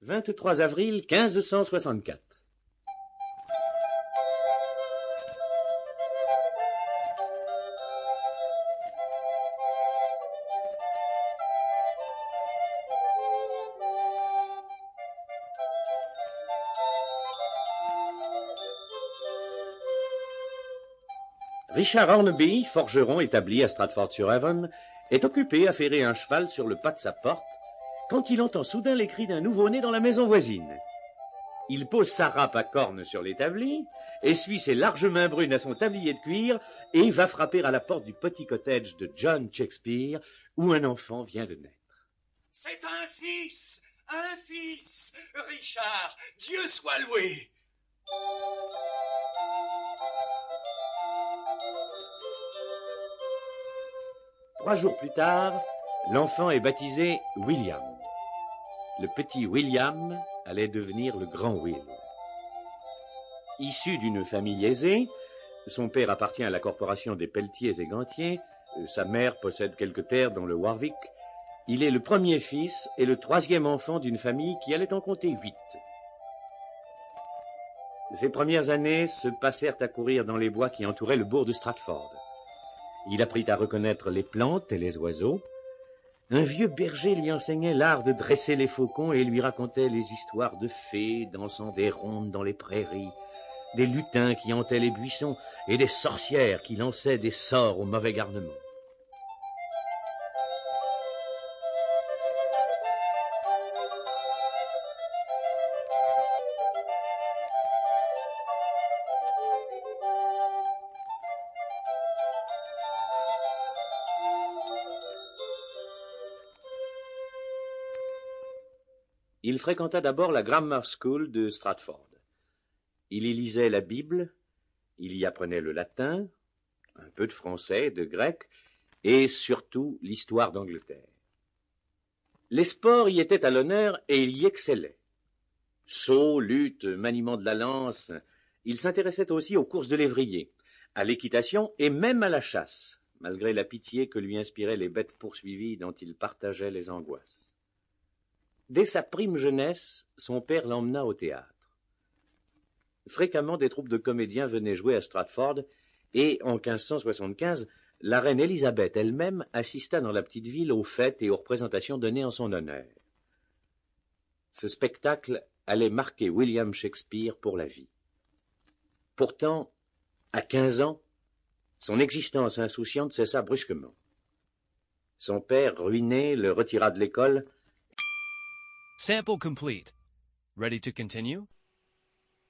23 avril 1564. Richard Hornby, forgeron établi à Stratford-sur-Avon, est occupé à ferrer un cheval sur le pas de sa porte quand il entend soudain les cris d'un nouveau-né dans la maison voisine. Il pose sa râpe à cornes sur l'établi, essuie ses larges mains brunes à son tablier de cuir et va frapper à la porte du petit cottage de John Shakespeare où un enfant vient de naître. C'est un fils, Richard, Dieu soit loué. 3 jours plus tard, l'enfant est baptisé William. Le petit William allait devenir le grand Will. Issu d'une famille aisée, son père appartient à la corporation des pelletiers et gantiers, sa mère possède quelques terres dans le Warwick. Il est le premier fils et le 3e enfant d'une famille qui allait en compter 8. Ses premières années se passèrent à courir dans les bois qui entouraient le bourg de Stratford. Il apprit à reconnaître les plantes et les oiseaux. Un vieux berger lui enseignait l'art de dresser les faucons et lui racontait les histoires de fées dansant des rondes dans les prairies, des lutins qui hantaient les buissons et des sorcières qui lançaient des sorts au mauvais garnement. Il fréquenta d'abord la Grammar School de Stratford. Il y lisait la Bible, il y apprenait le latin, un peu de français, de grec, et surtout l'histoire d'Angleterre. Les sports y étaient à l'honneur et il y excellait. Saut, lutte, maniement de la lance, il s'intéressait aussi aux courses de lévrier, à l'équitation et même à la chasse, malgré la pitié que lui inspiraient les bêtes poursuivies dont il partageait les angoisses. Dès sa prime jeunesse, son père l'emmena au théâtre. Fréquemment, des troupes de comédiens venaient jouer à Stratford, et en 1575, la reine Élisabeth elle-même assista dans la petite ville aux fêtes et aux représentations données en son honneur. Ce spectacle allait marquer William Shakespeare pour la vie. Pourtant, à 15 ans, son existence insouciante cessa brusquement. Son père, ruiné, le retira de l'école. Sample complete. Ready to continue?